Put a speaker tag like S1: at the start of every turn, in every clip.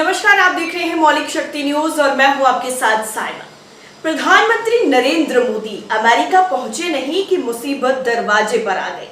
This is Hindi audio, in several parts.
S1: नमस्कार, आप देख रहे हैं मौलिक शक्ति न्यूज और मैं हूं आपके साथ साइमा। प्रधानमंत्री नरेंद्र मोदी अमेरिका पहुंचे नहीं कि मुसीबत दरवाजे पर आ गई।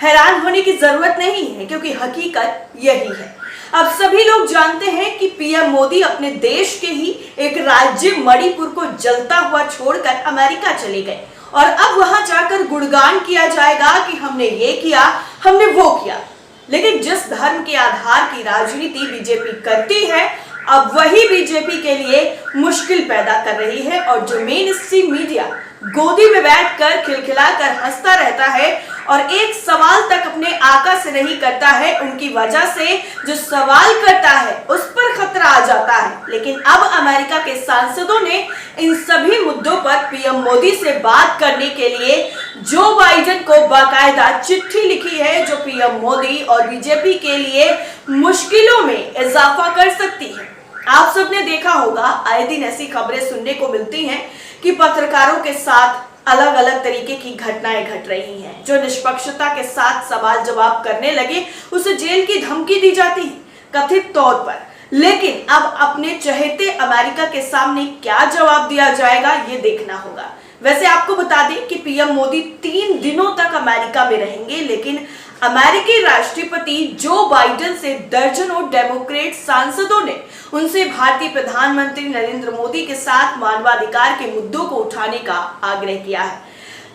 S1: हैरान होने की जरूरत नहीं है क्योंकि हकीकत यही है। अब सभी लोग जानते हैं कि पीएम मोदी अपने देश के ही एक राज्य मणिपुर को जलता हुआ छोड़कर अमेरिका चले गए और अब वहां जाकर गुणगान किया जाएगा कि हमने ये किया, हमने वो किया। लेकिन जिस धर्म के आधार की राजनीति बीजेपी करती है, अब वही बीजेपी के लिए मुश्किल पैदा कर रही है और जो मेन स्ट्रीम मीडिया गोदी में बैठकर खिलखिलाकर हंसता रहता है और एक सवाल तक अपने आका से नहीं करता है, उनकी वजह से जो सवाल करता है उस पर खतरा आ जाता है। लेकिन अब अमेरिका के सांसदों ने इन सभी मुद्दों पर पीएम मोदी से बात करने के लिए जो बाइडेन को बाकायदा चिट्ठी लिखी है, जो पीएम मोदी और बीजेपी के लिए मुश्किलों में इजाफा कर सकती है। आप सबने देखा होगा, आए दिन ऐसी खबरें सुनने को मिलती हैं कि पत्रकारों के साथ अलग अलग तरीके की घटनाएं घट रही हैं। जो निष्पक्षता के साथ सवाल जवाब करने लगे उसे जेल की धमकी दी जाती है कथित तौर पर। लेकिन अब अपने चहेते अमेरिका के सामने क्या जवाब दिया जाएगा ये देखना होगा। वैसे आपको बता दें कि पीएम मोदी 3 दिनों तक अमेरिका में रहेंगे, लेकिन अमेरिकी राष्ट्रपति जो बाइडेन से दर्जनों डेमोक्रेट सांसदों ने उनसे भारतीय प्रधानमंत्री नरेंद्र मोदी के साथ मानवाधिकार के मुद्दों को उठाने का आग्रह किया है।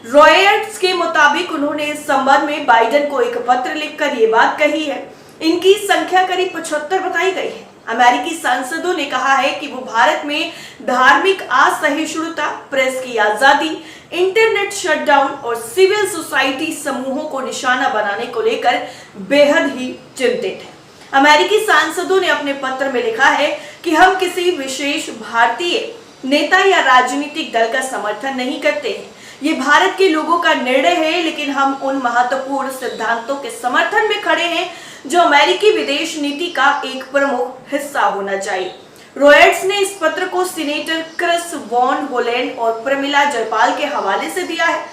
S1: रॉयटर्स के मुताबिक उन्होंने इस संबंध में बाइडेन को एक पत्र लिखकर ये बात कही है। इनकी संख्या करीब 75 बताई गई है। अमेरिकी सांसदों ने कहा है कि वो भारत में धार्मिक असहिष्णुता, प्रेस की आजादी, इंटरनेट शटडाउन और सिविल सोसाइटी समूहों को निशाना बनाने को लेकर बेहद ही चिंतित हैं। अमेरिकी सांसदों ने अपने पत्र में लिखा है कि हम किसी विशेष भारतीय नेता या राजनीतिक दल का समर्थन नहीं करते हैं। ये भारत के लोगों का निर्णय है, लेकिन हम उन महत्वपूर्ण सिद्धांतों के समर्थन में खड़े हैं जो अमेरिकी विदेश नीति का एक प्रमुख हिस्सा होना चाहिए। रॉयटर्स ने इस पत्र को सीनेटर क्रिस वॉन होलैंड और प्रमिला जयपाल के हवाले से दिया है।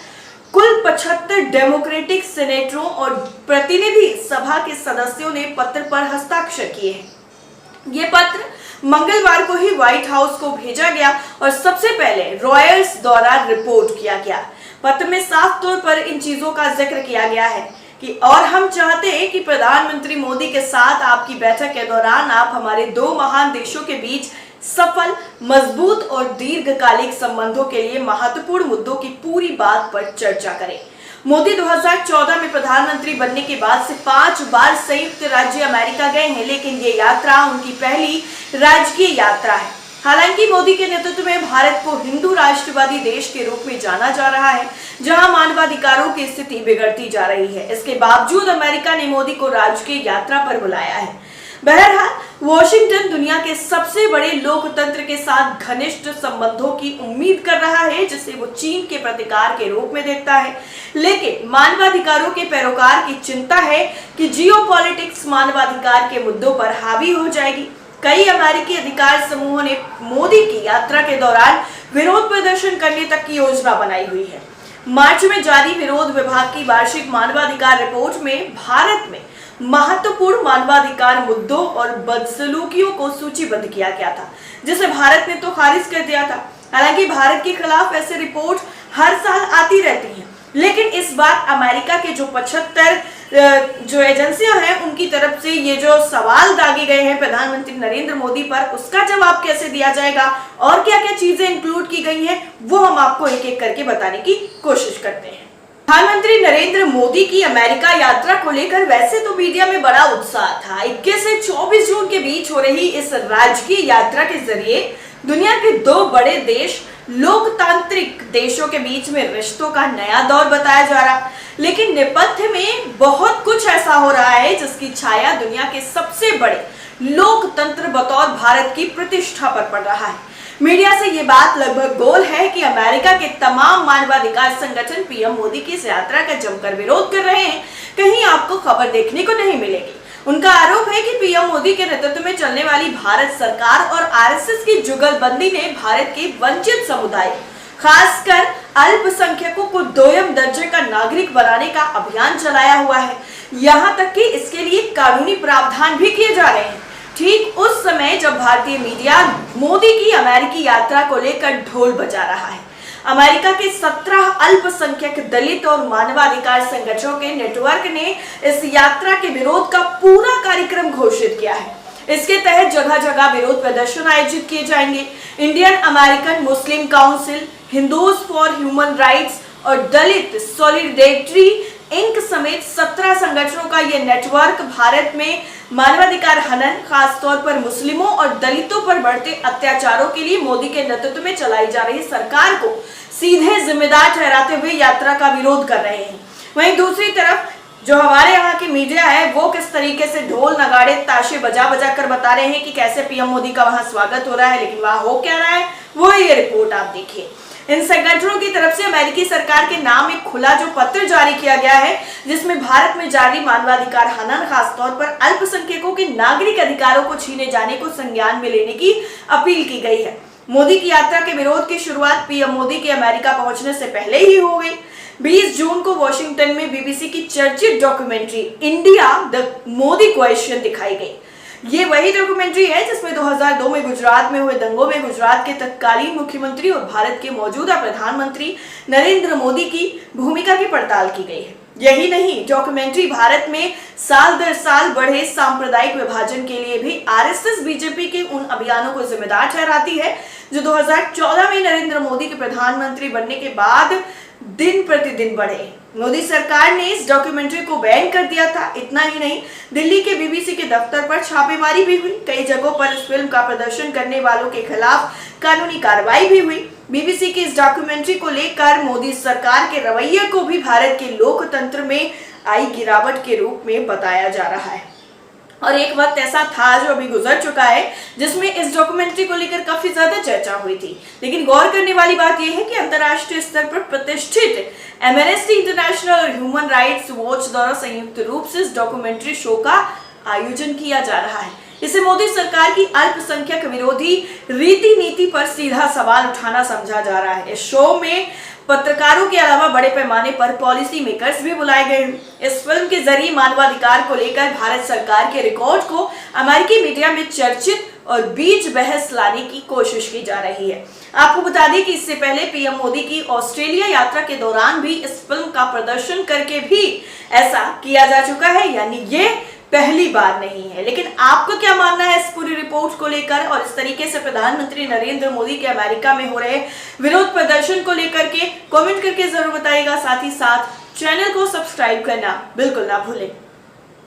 S1: कुल 75 डेमोक्रेटिक सेनेटरों और प्रतिनिधि सभा के सदस्यों ने पत्र पर हस्ताक्षर किए हैं। ये पत्र मंगलवार को ही व्हाइट हाउस को भेजा गया और सबसे पहले रॉयटर्स द्वारा रिपोर्ट किया गया। पत्र में साफ तौर पर इन चीजों का जिक्र किया गया है कि और हम चाहते हैं कि प्रधानमंत्री मोदी के साथ आपकी बैठक के दौरान आप हमारे 2 महान देशों के बीच सफल, मजबूत और दीर्घकालिक संबंधों के लिए महत्वपूर्ण मुद्दों की पूरी बात पर चर्चा करें। मोदी 2014 में प्रधानमंत्री बनने के बाद से 5 बार संयुक्त राज्य अमेरिका गए हैं, लेकिन ये यात्रा उनकी पहली राजकीय यात्रा है। हालांकि मोदी के नेतृत्व में भारत को हिंदू राष्ट्रवादी देश के रूप में जाना जा रहा है, जहां मानवाधिकारों की स्थिति बिगड़ती जा रही है। इसके बावजूद अमेरिका ने मोदी को राजकीय यात्रा पर बुलाया है। बहरहाल, वॉशिंगटन दुनिया के सबसे बड़े लोकतंत्र के साथ घनिष्ठ संबंधों की उम्मीद कर रहा है, जिसे वो चीन के प्रतिकार के रूप में देखता है। लेकिन मानवाधिकारों के पैरोकार की चिंता है कि जियोपॉलिटिक्स मानवाधिकार के मुद्दों पर हावी हो जाएगी। कई अमेरिकी अधिकार समूहों ने मोदी की यात्रा के दौरान विरोध प्रदर्शन करने तक की योजना बनाई हुई है। मार्च में जारी विरोध विभाग की वार्षिक मानवाधिकार रिपोर्ट में भारत में महत्वपूर्ण मानवाधिकार मुद्दों और बदसलूकियों को सूचीबद्ध किया गया था, जिसे भारत ने तो खारिज कर दिया था। हालांकि भारत के खिलाफ ऐसे रिपोर्ट हर साल आती रहती हैं, लेकिन इस बार अमेरिका के जो 75 जो एजेंसियां हैं उनकी तरफ से ये जो सवाल दागे गए हैं प्रधानमंत्री नरेंद्र मोदी पर, उसका जवाब कैसे दिया जाएगा और क्या क्या चीजें इंक्लूड की गई हैं, वो हम आपको एक एक करके बताने की कोशिश करते हैं। प्रधानमंत्री नरेंद्र मोदी की अमेरिका यात्रा को लेकर वैसे तो मीडिया में बड़ा उत्साह था। 21 से 24 जून के बीच हो रही इस राजकीय यात्रा के जरिए दुनिया के 2 बड़े देश, लोकतांत्रिक देशों के बीच में रिश्तों का नया दौर बताया जा रहा। लेकिन नेपथ्य में बहुत कुछ ऐसा हो रहा है जिसकी छाया दुनिया के सबसे बड़े लोकतंत्र बतौर भारत की प्रतिष्ठा पर पड़ रहा है। मीडिया से ये बात लगभग गोल है कि अमेरिका के तमाम मानवाधिकार संगठन पीएम मोदी की इस यात्रा का जमकर विरोध कर रहे हैं। कहीं आपको खबर देखने को नहीं मिलेगी। उनका आरोप है कि पीएम मोदी के नेतृत्व में चलने वाली भारत सरकार और आरएसएस की जुगलबंदी ने भारत के वंचित समुदाय, खासकर अल्पसंख्यकों को 2ym दर्जे का नागरिक बनाने का अभियान चलाया हुआ है। यहाँ तक कि इसके लिए कानूनी प्रावधान भी किए जा रहे हैं। ठीक उस समय जब भारतीय मीडिया मोदी की अमेरिकी यात्रा को लेकर ढोल बजा रहा है। अमेरिका के 17 अल्पसंख्यक दलित और मानवाधिकार संगठनों के नेटवर्क ने इस यात्रा के विरोध का पूरा कार्यक्रम घोषित किया है। इसके तहत जगह जगह विरोध प्रदर्शन आयोजित किए जाएंगे। Indian American Muslim council, Hindus for human rights और दलित सॉलिडेरिटी इंक समेत 17 संगठनों का यह नेटवर्क भारत में मानवाधिकार हनन, खासतौर पर मुस्लिमों और दलितों पर बढ़ते अत्याचारों के लिए मोदी के नेतृत्व में चलाई जा रही सरकार को सीधे जिम्मेदार ठहराते हुए यात्रा का विरोध कर रहे हैं। वहीं दूसरी तरफ जो हमारे यहाँ की मीडिया है वो किस तरीके से ढोल नगाड़े ताशे बजा बजा कर बता रहे हैं कि कैसे पीएम मोदी का वहां स्वागत हो रहा है, लेकिन वहां हो क्या रहा है वो ये रिपोर्ट आप देखिए। इन संगठनों की तरफ से अमेरिकी सरकार के नाम एक खुला जो पत्र जारी किया गया है, जिसमें भारत में जारी मानवाधिकार हनन, खासतौर पर अल्पसंख्यकों के नागरिक अधिकारों को छीने जाने को संज्ञान में लेने की अपील की गई है। मोदी की यात्रा के विरोध की शुरुआत पीएम मोदी के अमेरिका पहुंचने से पहले ही हो गई। 20 जून को वॉशिंगटन में बीबीसी की चर्चित documentary India the Modi question दिखाई गई। ये वही डॉक्यूमेंट्री है जिसमें 2002 में गुजरात में हुए दंगों में गुजरात के तत्कालीन मुख्यमंत्री और भारत के मौजूदा प्रधानमंत्री नरेंद्र मोदी की भूमिका की पड़ताल की गई है। यही नहीं, डॉक्यूमेंट्री भारत में साल दर साल बढ़े सांप्रदायिक विभाजन के लिए भी आरएसएस बीजेपी के उन अभियानों को जिम्मेदार ठहराती है जो 2014 में नरेंद्र मोदी के प्रधानमंत्री बनने के बाद दिन प्रतिदिन बढ़े। मोदी सरकार ने इस डॉक्यूमेंट्री को बैन कर दिया था। इतना ही नहीं, दिल्ली के बीबीसी के दफ्तर पर छापेमारी भी हुई। कई जगहों पर इस फिल्म का प्रदर्शन करने वालों के खिलाफ कानूनी कार्रवाई भी हुई। बीबीसी की इस डॉक्यूमेंट्री को लेकर मोदी सरकार के रवैये को भी भारत के लोकतंत्र में आई गिरावट के रूप में बताया जा रहा है। और एक वक्त ऐसा था जो अभी गुजर चुका है जिसमें इस डॉक्यूमेंट्री को लेकर काफी ज्यादा चर्चा हुई थी। लेकिन गौर करने वाली बात यह है कि अंतर्राष्ट्रीय स्तर पर प्रतिष्ठित एमनेस्टी इंटरनेशनल और ह्यूमन राइट्स वॉच द्वारा संयुक्त रूप से इस डॉक्यूमेंट्री शो का आयोजन किया जा रहा है। इसे मोदी सरकार की अल्पसंख्यक विरोधी रीति नीति पर सीधा सवाल उठाना समझा जा रहा है। इस शो में पत्रकारों के अलावा बड़े पैमाने पर पॉलिसी मेकर्स भी बुलाए गए हैं। इस फिल्म के जरिए मानवाधिकार को लेकर भारत सरकार के रिकॉर्ड को अमेरिकी मीडिया में चर्चित और बीच बहस लाने की कोशिश की जा रही है। आपको बता दें कि इससे पहले पीएम मोदी की ऑस्ट्रेलिया यात्रा के दौरान भी इस फिल्म का प्रदर्शन करके भी ऐसा किया जा चुका है, यानी ये पहली बार नहीं है। लेकिन आपको क्या मानना है इस पूरी रिपोर्ट को लेकर और इस तरीके से प्रधानमंत्री नरेंद्र मोदी के अमेरिका में हो रहे विरोध प्रदर्शन को लेकर के कमेंट करके जरूर बताइएगा। साथ ही साथ चैनल को सब्सक्राइब करना बिल्कुल ना भूलें।